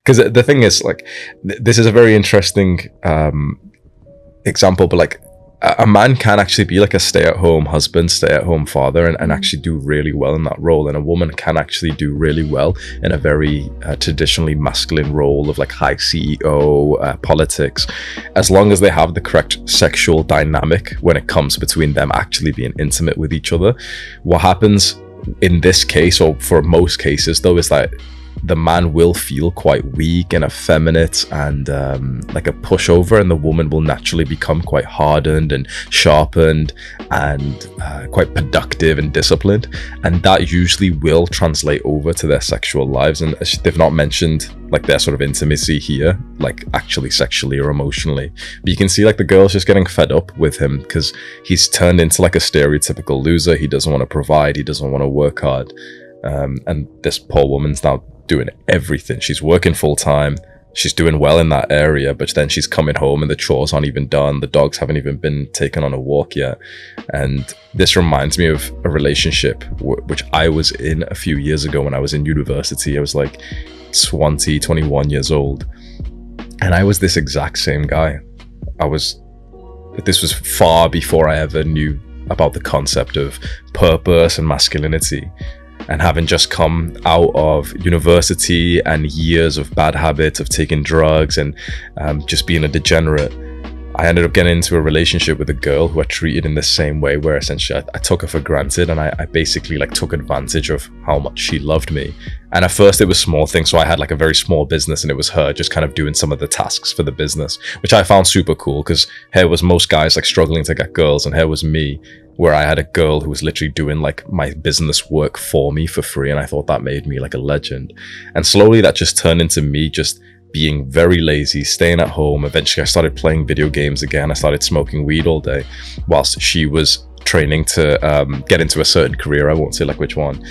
Because the thing is, like, this is a very interesting example, but like a man can actually be like a stay-at-home husband, stay-at-home father, and actually do really well in that role. And a woman can actually do really well in a very traditionally masculine role of like high CEO, politics, as long as they have the correct sexual dynamic when it comes between them actually being intimate with each other. What happens in this case, or for most cases though, is that the man will feel quite weak and effeminate and like a pushover, and the woman will naturally become quite hardened and sharpened and quite productive and disciplined, and that usually will translate over to their sexual lives. And they've not mentioned like their sort of intimacy here, like actually sexually or emotionally, but you can see like the girl's just getting fed up with him because he's turned into like a stereotypical loser. He doesn't want to provide, he doesn't want to work hard, and this poor woman's now doing everything. She's working full time, she's doing well in that area, but then she's coming home and the chores aren't even done, the dogs haven't even been taken on a walk yet. And this reminds me of a relationship which I was in a few years ago when I was in university. I was like 21 years old, and I was this exact same guy. This was far before I ever knew about the concept of purpose and masculinity. And having just come out of university and years of bad habits of taking drugs and just being a degenerate, I ended up getting into a relationship with a girl who I treated in the same way, where essentially I took her for granted, and I basically like took advantage of how much she loved me. And at first it was small things, so I had like a very small business, and it was her just kind of doing some of the tasks for the business, which I found super cool, because here was most guys like struggling to get girls, and here was me where I had a girl who was literally doing like my business work for me for free, and I thought that made me like a legend. And slowly that just turned into me just being very lazy, staying at home. Eventually I started playing video games again. I started smoking weed all day whilst she was training to get into a certain career. I won't say like which one.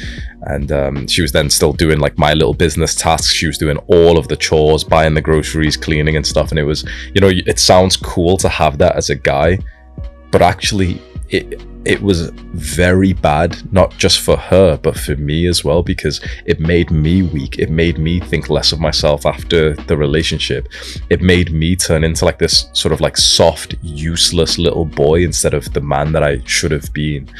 And she was then still doing like my little business tasks. She was doing all of the chores, buying the groceries, cleaning and stuff. And it was, you know, it sounds cool to have that as a guy, but actually it was very bad, not just for her, but for me as well, because it made me weak. It made me think less of myself after the relationship. It made me turn into like this sort of like soft, useless little boy instead of the man that I should have been.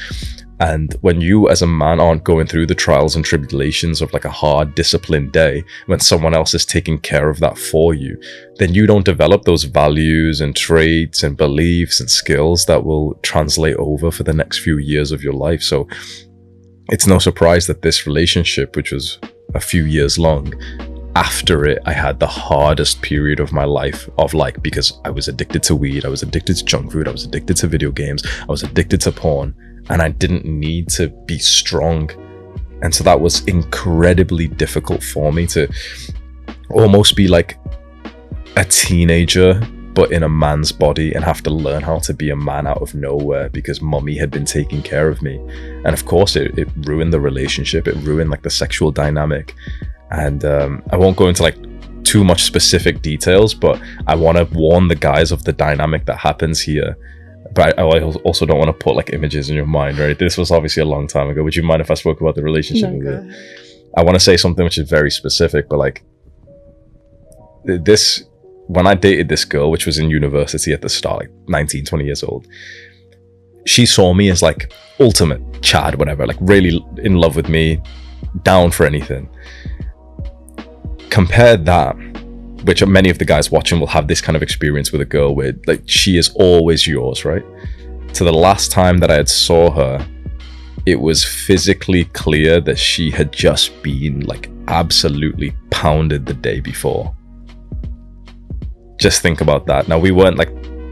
And when you as a man aren't going through the trials and tribulations of like a hard, disciplined day, when someone else is taking care of that for you, then you don't develop those values and traits and beliefs and skills that will translate over for the next few years of your life. So it's no surprise that this relationship, which was a few years long, after it, I had the hardest period of my life of like, because I was addicted to weed, I was addicted to junk food, I was addicted to video games, I was addicted to porn, and I didn't need to be strong. And so that was incredibly difficult for me to almost be like a teenager, but in a man's body, and have to learn how to be a man out of nowhere because mommy had been taking care of me. And of course, it ruined the relationship. It ruined like the sexual dynamic. And I won't go into like too much specific details, but I want to warn the guys of the dynamic that happens here. But I also don't want to put like images in your mind, right? This was obviously a long time ago. Would you mind if I spoke about the relationship? No, I want to say something which is very specific, but like this, when I dated this girl, which was in university at the start, like 19, 20 years old, she saw me as like ultimate Chad, whatever, like really in love with me, down for anything. Compare that, which many of the guys watching will have this kind of experience with a girl where like she is always yours, right? To the last time that I had saw her, it was physically clear that she had just been like absolutely pounded the day before. Just think about that. Now, we weren't like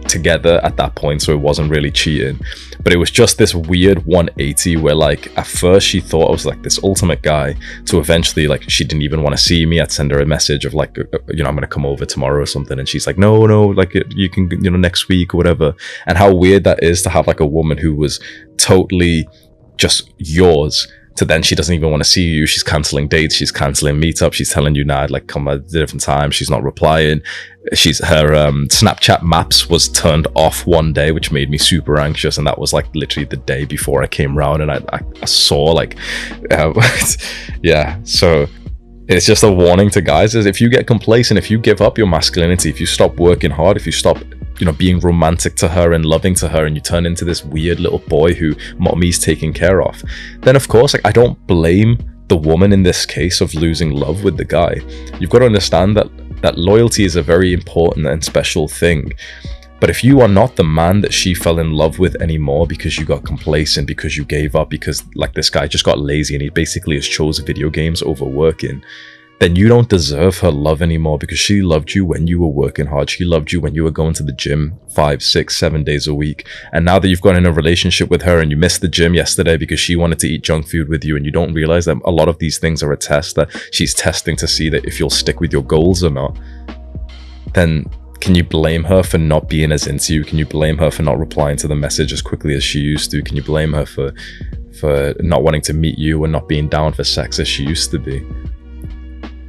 together at that point, so it wasn't really cheating, but it was just this weird 180 where like at first she thought I was like this ultimate guy, to eventually like she didn't even want to see me. I'd send her a message of like, you know, I'm gonna come over tomorrow or something, and she's like, no, like you can, you know, next week or whatever. And how weird that is to have like a woman who was totally just yours, to then she doesn't even want to see you. She's cancelling dates, she's cancelling meetups, she's telling you now, like, come at a different time. She's not replying. Her Snapchat maps was turned off one day, which made me super anxious, and that was like literally the day before I came round, and I saw like yeah. So It's just a warning to guys, is if you get complacent, if you give up your masculinity, if you stop working hard, if you stop, you know, being romantic to her and loving to her, and you turn into this weird little boy who mommy's taking care of, then of course, like, I don't blame the woman in this case of losing love with the guy. You've got to understand that loyalty is a very important and special thing. But if you are not the man that she fell in love with anymore because you got complacent, because you gave up, because like this guy just got lazy and he basically has chose video games over working, then you don't deserve her love anymore, because she loved you when you were working hard. She loved you when you were going to the gym 5, 6, 7 days a week. And now that you've got in a relationship with her and you missed the gym yesterday because she wanted to eat junk food with you, and you don't realize that a lot of these things are a test, that she's testing to see that if you'll stick with your goals or not, then can you blame her for not being as into you? Can you blame her for not replying to the message as quickly as she used to? Can you blame her for not wanting to meet you and not being down for sex as she used to be?